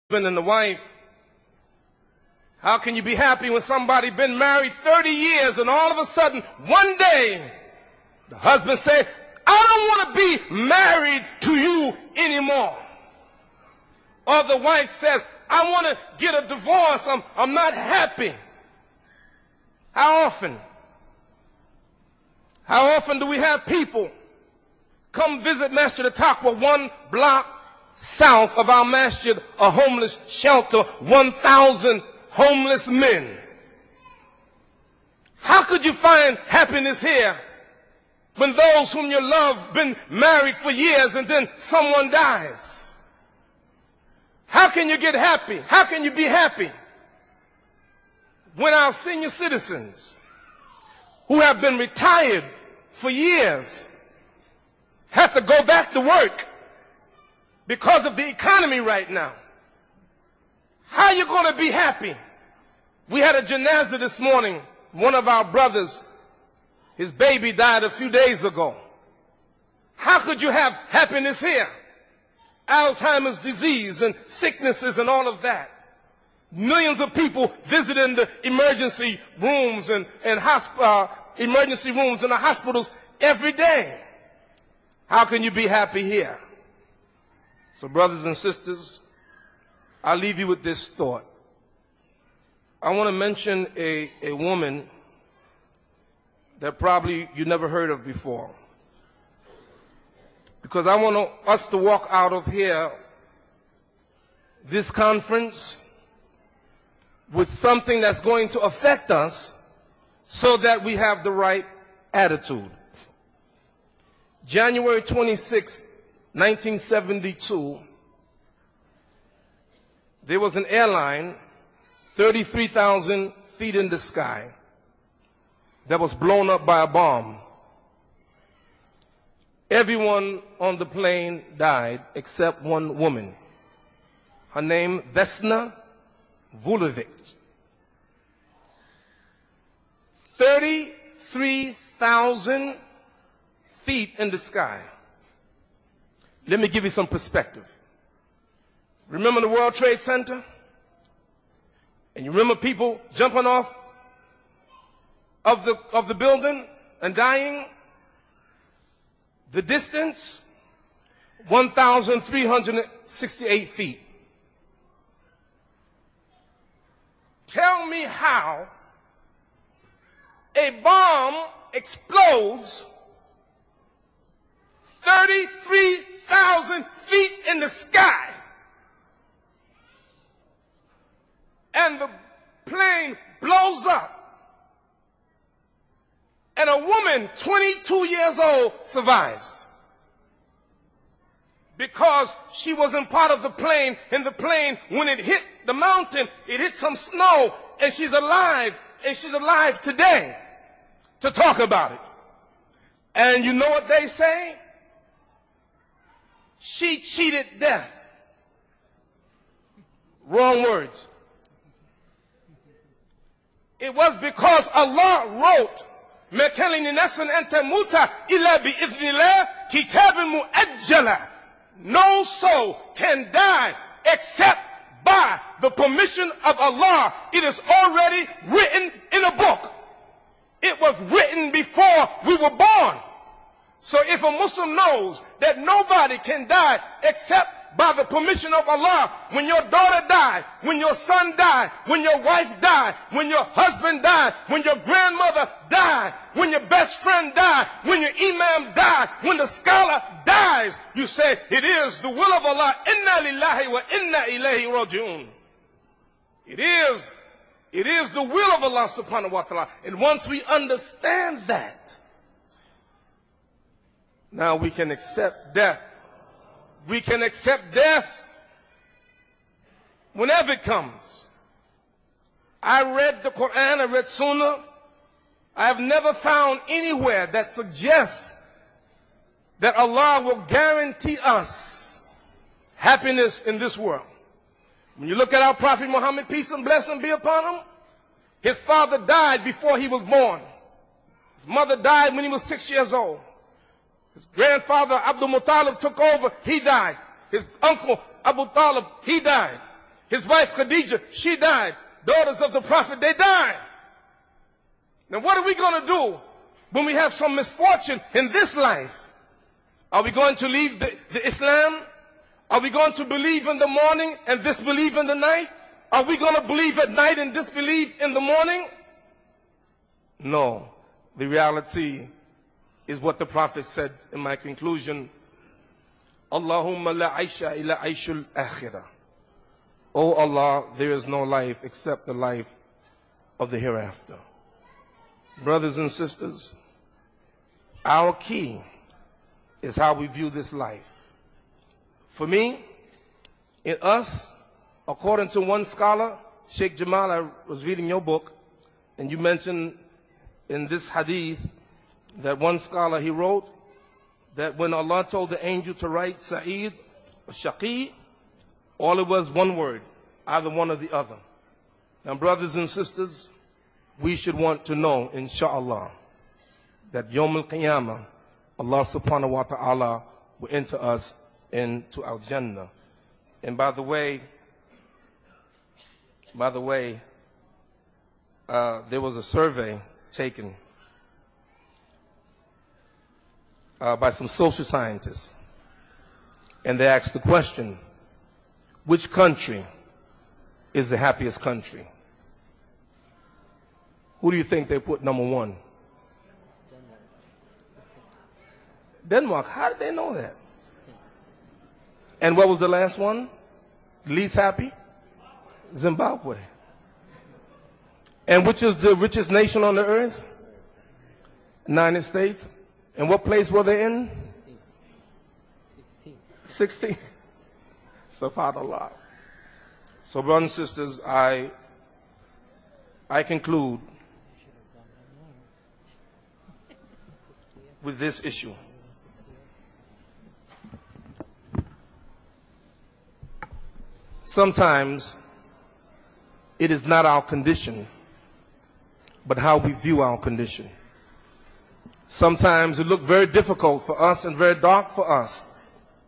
husband and the wife. How can you be happy when somebody been married 30 years and all of a sudden, one day, the husband say, I don't want to be married to you anymore. Or the wife says, I want to get a divorce. I'm not happy. How often? How often do we have people come visit Masjid al-Taqwa, 1 block south of our masjid, a homeless shelter, 1,000 homeless men? How could you find happiness here when those whom you love been married for years and then someone dies? How can you get happy? How can you be happy when our senior citizens who have been retired for years have to go back to work because of the economy right now? How are you going to be happy? We had a janazah this morning. One of our brothers, his baby died a few days ago. How could you have happiness here? Alzheimer's disease and sicknesses and all of that. Millions of people visiting the emergency rooms and emergency rooms in the hospitals every day. How can you be happy here? So brothers and sisters, I'll leave you with this thought. I want to mention a woman that probably you never heard of before, because I want us to walk out of here, this conference, with something that's going to affect us so that we have the right attitude. January 26, 1972, there was an airline 33,000 feet in the sky that was blown up by a bomb. Everyone on the plane died except one woman. Her name, Vesna Vulovic. 33,000 feet in the sky. Let me give you some perspective. Remember the World Trade Center? And you remember people jumping off of the building and dying? The distance, 1,368 feet. Tell me how a bomb explodes 33,000 feet in the sky and the plane blows up and a woman 22 years old survives because she wasn't part of the plane, and the plane, when it hit the mountain, it hit some snow, and she's alive today to talk about it. And you know what they say? She cheated death. Wrong words. It was because Allah wrote, no soul can die except by the permission of Allah. It is already written in a book. It was written before we were born. So if a Muslim knows that nobody can die except by the permission of Allah, when your daughter died, when your son died, when your wife died, when your husband died, when your grandmother died, when your best friend died, when your imam died, when the scholar dies, you say, it is the will of Allah. Inna lillahi wa inna ilayhi raji'un. It is the will of Allah subhanahu wa ta'ala. And once we understand that, now we can accept death. We can accept death whenever it comes. I read the Quran, I read Sunnah. I have never found anywhere that suggests that Allah will guarantee us happiness in this world. When you look at our Prophet Muhammad, peace and blessing be upon him, his father died before he was born. His mother died when he was 6 years old. His grandfather, Abdul Muttalib, took over. He died. His uncle, Abu Talib, he died. His wife Khadijah, she died. Daughters of the Prophet, they died. Now what are we going to do when we have some misfortune in this life? Are we going to leave the Islam? Are we going to believe in the morning and disbelieve in the night? Are we going to believe at night and disbelieve in the morning? No. The reality is what the Prophet said in my conclusion. Allahumma la aisha illa aishul akhirah. Oh Allah, there is no life except the life of the hereafter. Brothers and sisters, our key is how we view this life. For me, in us, according to one scholar, Sheikh Jamal, I was reading your book, and you mentioned in this hadith that one scholar, he wrote that when Allah told the angel to write Sa'id or Shaqi, all it was one word, either one or the other. Now, brothers and sisters, we should want to know, inshallah, that Yawm al-Qiyamah, Allah subhanahu wa ta'ala will enter us into al-Jannah. And by the way, there was a survey taken by some social scientists, and they asked the question, which country is the happiest country? Who do you think they put number one? Denmark. How did they know that? And what was the last one? Least happy? Zimbabwe. And which is the richest nation on the earth? United States. And what place were they in? 16. Subhanallah. So, brothers and sisters, I conclude with this issue. Sometimes it is not our condition, but how we view our condition. Sometimes it looks very difficult for us and very dark for us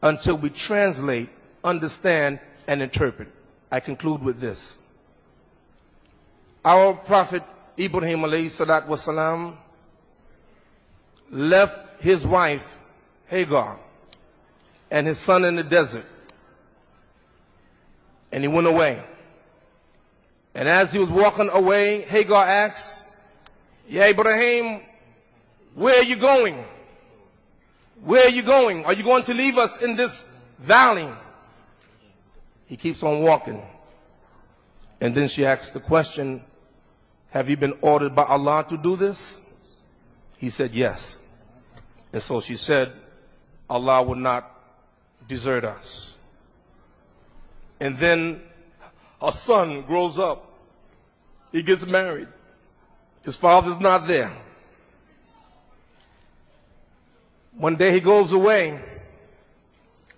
until we translate, understand, and interpret. I conclude with this. Our Prophet Ibrahim alayhi salatu wasalam left his wife Hagar and his son in the desert, and he went away. And as he was walking away, Hagar asked, "Ya Ibrahim, where are you going? Where are you going? Are you going to leave us in this valley?" He keeps on walking. And then she asks the question, "Have you been ordered by Allah to do this?" He said, "Yes." And so she said, "Allah will not desert us." And then her son grows up. He gets married. His father's not there. One day he goes away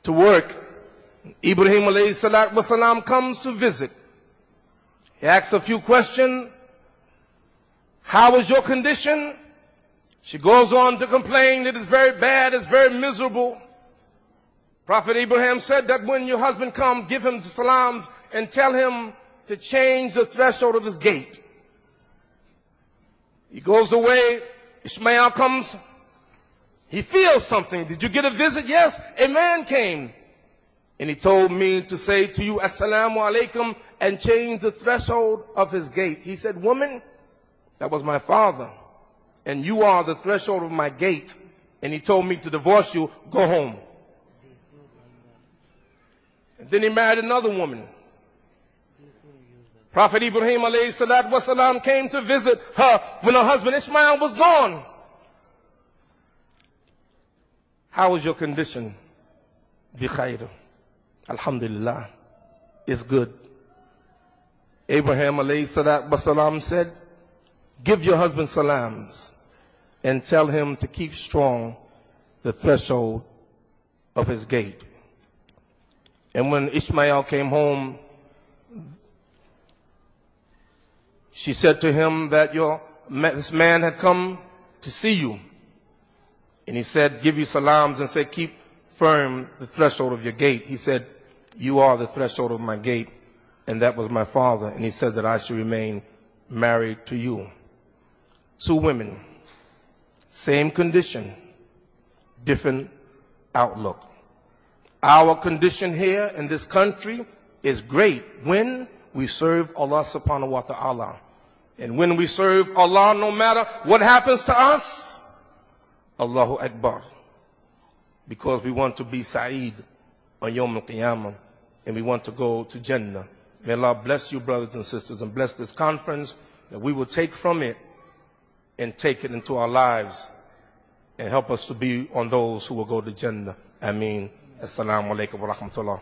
to work. Ibrahim alayhi salatu wasalam comes to visit. He asks a few questions. "How is your condition?" She goes on to complain that it's very bad, it's very miserable. Prophet Abraham said that when your husband comes, give him the salams and tell him to change the threshold of his gate. He goes away. Ishmael comes. He feels something. "Did you get a visit?" "Yes, a man came. And he told me to say to you, Assalamu alaikum, and change the threshold of his gate." He said, "Woman, that was my father. And you are the threshold of my gate. And he told me to divorce you. Go home." And then he married another woman. Prophet Ibrahim alayhi salatu wasalam came to visit her when her husband Ishmael was gone. "How is your condition?" "Bi khair. Alhamdulillah. It's good." Abraham alayhi salatu wasalam said, "Give your husband salams and tell him to keep strong the threshold of his gate." And when Ishmael came home, she said to him that this man had come to see you. And he said, "Give you salams and say, keep firm the threshold of your gate." He said, "You are the threshold of my gate." and that was my father, and he said that I should remain married to you. 2 women, same condition, different outlook. Our condition here in this country is great when we serve Allah subhanahu wa ta'ala. And when we serve Allah, no matter what happens to us, Allahu Akbar. Because we want to be Sa'id on Yawm al-Qiyamah, and we want to go to Jannah. May Allah bless you, brothers and sisters, and bless this conference, that we will take from it and take it into our lives and help us to be on those who will go to Jannah. Ameen. Assalamu alaikum wa rahmatullah.